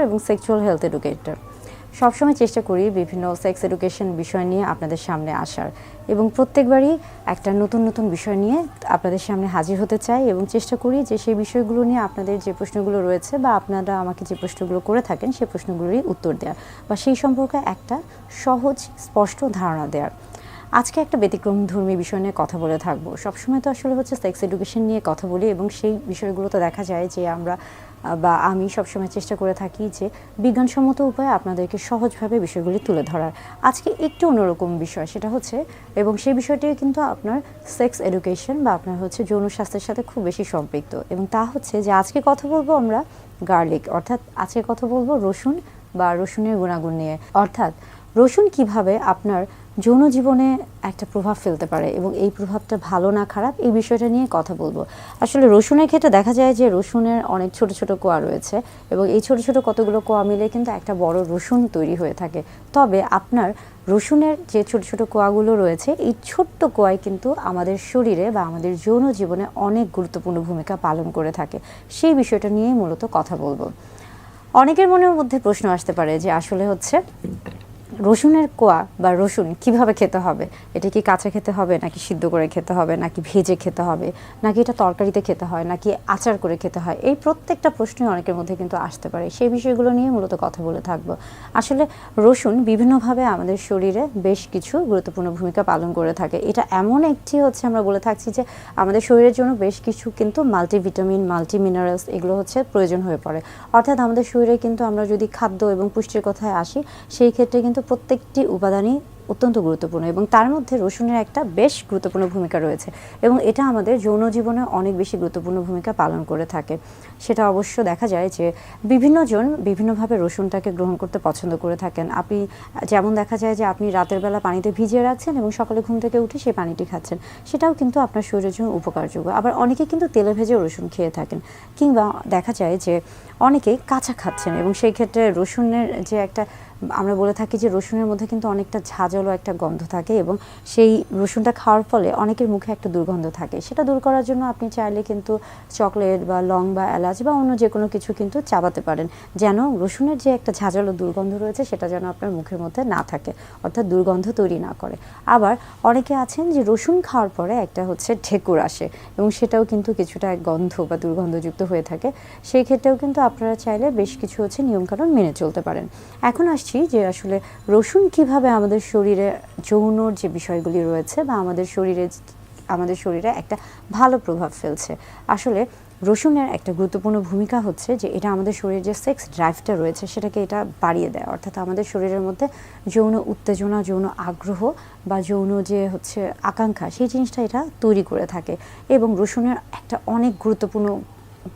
এবং sexual health educator. সবসময় চেষ্টা করি বিভিন্ন সেক্স এডুকেশন বিষয় নিয়ে আপনাদের সামনে আসার এবং প্রত্যেকবারই একটা নতুন নতুন বিষয় নিয়ে আপনাদের সামনে হাজির হতে চাই এবং চেষ্টা করি যে সেই বিষয়গুলো নিয়ে আপনাদের যে প্রশ্নগুলো রয়েছে বা আপনারা আমাকে যে প্রশ্নগুলো করে থাকেন সেই প্রশ্নগুলোরই উত্তর দেওয়ার বা সেই সম্পর্কে একটা সহজ স্পষ্ট ধারণা দেওয়ার। আজকে একটা ব্যতিক্রমধর্মী বিষয় নিয়ে কথা বলে থাকবো। সবসময় তো আসলে হচ্ছে সেক্স এডুকেশন নিয়ে কথা বলি এবং সেই বিষয়গুলো তো দেখা যায় যে আমরা বা আমি সবসময় চেষ্টা করে থাকি যে বিজ্ঞানসম্মত উপায়ে আপনাদেরকে সহজভাবে বিষয়গুলি তুলে ধরার। আজকে একটু অন্যরকম বিষয়, সেটা হচ্ছে এবং সেই বিষয়টি কিন্তু আপনার সেক্স এডুকেশন বা আপনার হচ্ছে যৌন স্বাস্থ্যের সাথে খুব বেশি সম্পৃক্ত এবং তা হচ্ছে যে আজকে কথা বলবো আমরা গার্লিক, অর্থাৎ আজকে কথা বলবো রসুন বা রসুনের গুণাগুণ নিয়ে, অর্থাৎ রসুন কিভাবে আপনার যৌন জীবনে একটা প্রভাব ফেলতে পারে এবং এই প্রভাবটা ভালো না খারাপ এই বিষয়টা নিয়ে কথা বলবো। আসলে রসুনের ক্ষেত্রে দেখা যায় যে রসুনের অনেক ছোট ছোট কোয়া রয়েছে এবং এই ছোট ছোট কতগুলো কোয়া মিলে কিন্তু একটা বড় রসুন তৈরি হয়ে থাকে। তবে আপনার রসুনের যে ছোট ছোট কোয়াগুলো রয়েছে এই ছোট্ট কোয়াই কিন্তু আমাদের শরীরে বা আমাদের যৌন জীবনে অনেক গুরুত্বপূর্ণ ভূমিকা পালন করে থাকে। সেই বিষয়টা নিয়েই মূলত কথা বলবো। অনেকের মনের মধ্যে প্রশ্ন আসতে পারে যে আসলে হচ্ছে রসুনের কোয়া বা রসুন কিভাবে খেতে হবে, এটা কি কাঁচা খেতে হবে নাকি সিদ্ধ করে খেতে হবে নাকি ভেজে খেতে হবে নাকি এটা তরকারিতে খেতে হয় নাকি আচার করে খেতে হয়, এই প্রত্যেকটা প্রশ্নই অনেকের মধ্যে কিন্তু আসতে পারে। সেই বিষয়গুলো নিয়ে মূলত কথা বলে থাকবো। আসলে রসুন বিভিন্নভাবে আমাদের শরীরে বেশ কিছু গুরুত্বপূর্ণ ভূমিকা পালন করে থাকে। এটা এমন একটি হচ্ছে আমরা বলে থাকছি যে আমাদের শরীরের জন্য বেশ কিছু কিন্তু মাল্টিভিটামিন মাল্টি মিনারেলস এগুলো হচ্ছে প্রয়োজন হয়ে পড়ে। অর্থাৎ আমাদের শরীরে কিন্তু আমরা যদি খাদ্য এবং পুষ্টির কথায় আসি সেই ক্ষেত্রে কিন্তু প্রত্যেকটি উপাদানই অত্যন্ত গুরুত্বপূর্ণ এবং তার মধ্যে রসুনের একটা বেশ গুরুত্বপূর্ণ ভূমিকা রয়েছে এবং এটা আমাদের যৌন জীবনে অনেক বেশি গুরুত্বপূর্ণ ভূমিকা পালন করে থাকে। সেটা অবশ্য দেখা যায় যে বিভিন্ন জন বিভিন্নভাবে রসুনটাকে গ্রহণ করতে পছন্দ করে থাকেন। আপনি যেমন দেখা যায় যে আপনি রাতের বেলা পানিতে ভিজিয়ে রাখছেন এবং সকালে ঘুম থেকে উঠে সেই পানিটি খাচ্ছেন, সেটাও কিন্তু আপনার শরীরের জন্য উপকারযোগ্য। আবার অনেকে কিন্তু তেলে ভেজে রসুন খেয়ে থাকেন, কিংবা দেখা যায় যে অনেকে কাঁচা খাচ্ছেন এবং সেই ক্ষেত্রে রসুনের যে একটা আমরা বলে থাকি যে রসুনের মধ্যে কিন্তু অনেকটা ঝাঁঝালো একটা গন্ধ থাকে এবং সেই রসুনটা খাওয়ার ফলে অনেকের মুখে একটা দুর্গন্ধ থাকে। সেটা দূর করার জন্য আপনি চাইলে কিন্তু চকলেট বা লং বা এলাচ বা অন্য যে কোনো কিছু কিন্তু চাবাতে পারেন, যেন রসুনের যে একটা ঝাঁঝালো দুর্গন্ধ রয়েছে সেটা যেন আপনার মুখের মধ্যে না থাকে, অর্থাৎ দুর্গন্ধ তৈরি না করে। আবার অনেকে আছেন যে রসুন খাওয়ার পরে একটা হচ্ছে ঢেকুর আসে এবং সেটাও কিন্তু কিছুটা গন্ধ বা দুর্গন্ধযুক্ত হয়ে থাকে। সেই ক্ষেত্রেও কিন্তু আপনারা চাইলে বেশ কিছু হচ্ছে নিয়মকানুন মেনে চলতে পারেন। এখন আসছি যে আসলে রসুন কিভাবে আমাদের শরীরে যৌনর যে বিষয়গুলি রয়েছে বা আমাদের শরীরে একটা ভালো প্রভাব ফেলছে। আসলে রসুনের একটা গুরুত্বপূর্ণ ভূমিকা হচ্ছে যে এটা আমাদের শরীরের যে সেক্স ড্রাইভটা রয়েছে সেটাকে এটা বাড়িয়ে দেয়, অর্থাৎ আমাদের শরীরের মধ্যে যৌন উত্তেজনা যৌন আগ্রহ বা যৌন যে হচ্ছে আকাঙ্ক্ষা সেই জিনিসটা এটা তৈরি করে থাকে। এবং রসুনের একটা অনেক গুরুত্বপূর্ণ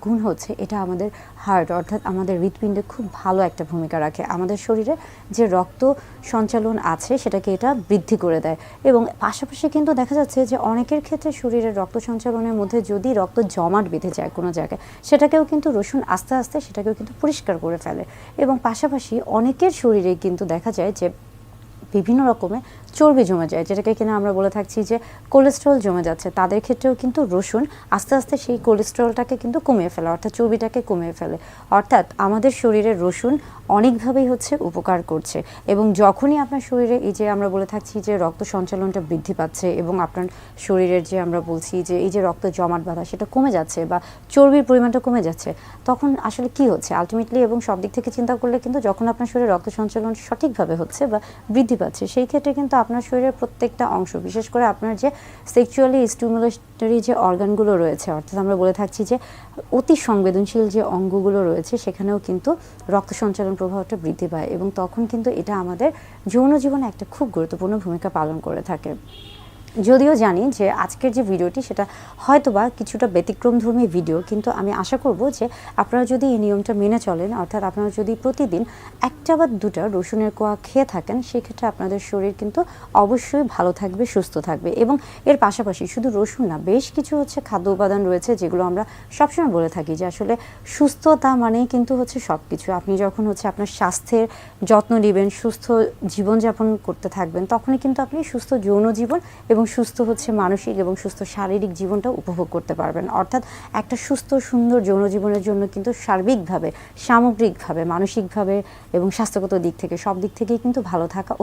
গুণ হচ্ছে এটা আমাদের হার্ট অর্থাৎ আমাদের হৃৎপিণ্ডে খুব ভালো একটা ভূমিকা রাখে। আমাদের শরীরে যে রক্ত সঞ্চালন আছে সেটাকে এটা বৃদ্ধি করে দেয় এবং পাশাপাশি কিন্তু দেখা যাচ্ছে যে অনেকের ক্ষেত্রে শরীরের রক্ত সঞ্চালনের মধ্যে যদি রক্ত জমাট বেঁধে যায় কোনো জায়গায়, সেটাকেও কিন্তু রসুন আস্তে আস্তে সেটাকেও কিন্তু পরিষ্কার করে ফেলে। এবং পাশাপাশি অনেকের শরীরে কিন্তু দেখা যায় যে বিভিন্ন রকমের চর্বি জমে যায়, যেটাকে কিনা আমরা বলে থাকছি যে কোলেস্ট্রল জমে যাচ্ছে, তাদের ক্ষেত্রেও কিন্তু রসুন আস্তে আস্তে সেই কোলেস্ট্রলটাকে কিন্তু কমিয়ে ফেলে, অর্থাৎ চর্বিটাকে কমিয়ে ফেলে। অর্থাৎ আমাদের শরীরে রসুন অনেকভাবেই হচ্ছে উপকার করছে। এবং যখনই আপনার শরীরে এই যে আমরা বলে থাকছি যে রক্ত সঞ্চালনটা বৃদ্ধি পাচ্ছে এবং আপনার শরীরের যে আমরা বলছি যে এই যে রক্ত জমাট বাঁধা সেটা কমে যাচ্ছে বা চর্বির পরিমাণটা কমে যাচ্ছে, তখন আসলে কি হচ্ছে আলটিমেটলি এবং সব দিক থেকে চিন্তা করলে কিন্তু যখন আপনার শরীরে রক্ত সঞ্চালন সঠিকভাবে হচ্ছে বা বৃদ্ধি পাচ্ছে, সেই ক্ষেত্রে কিন্তু আপনার শরীরের প্রত্যেকটা অংশ, বিশেষ করে আপনার যে সেক্সুয়ালি স্টিমুলেটরি যে অর্গানগুলো রয়েছে, অর্থাৎ আমরা বলে থাকছি যে অতি সংবেদনশীল যে অঙ্গগুলো রয়েছে সেখানেও কিন্তু রক্ত সঞ্চালন প্রবাহটা বৃদ্ধি পায় এবং তখন কিন্তু এটা আমাদের যৌন জীবনে একটা খুব গুরুত্বপূর্ণ ভূমিকা পালন করে থাকে। যদিও জানি যে আজকের যে ভিডিওটি সেটা হয়তোবা কিছুটা ব্যতিক্রমধর্মী ভিডিও, কিন্তু আমি আশা করব যে আপনারা যদি এই নিয়মটা মেনে চলেন, অর্থাৎ আপনারা যদি প্রতিদিন একটা বা দুটা রসুনের কোয়া খেয়ে থাকেন, সেক্ষেত্রে আপনাদের শরীর কিন্তু অবশ্যই ভালো থাকবে সুস্থ থাকবে। এবং এর পাশাপাশি শুধু রসুন না, বেশ কিছু হচ্ছে খাদ্য উপাদান রয়েছে যেগুলো আমরা সবসময় বলে থাকি যে আসলে সুস্থতা মানেই কিন্তু হচ্ছে সব কিছু। আপনি যখন হচ্ছে আপনার স্বাস্থ্যের যত্ন নেবেন, সুস্থ জীবনযাপন করতে থাকবেন, তখনই কিন্তু আপনি সুস্থ যৌন জীবন এবং এবং সুস্থ হচ্ছে মানসিক এবং সুস্থ শারীরিক জীবনটা উপভোগ করতে পারবেন। অর্থাৎ একটা সুস্থ সুন্দর যৌন জীবনের জন্য কিন্তু সার্বিকভাবে, সামগ্রিকভাবে, মানসিকভাবে এবং স্বাস্থ্যগত দিক থেকে সব দিক থেকেই কিন্তু ভালো থাকা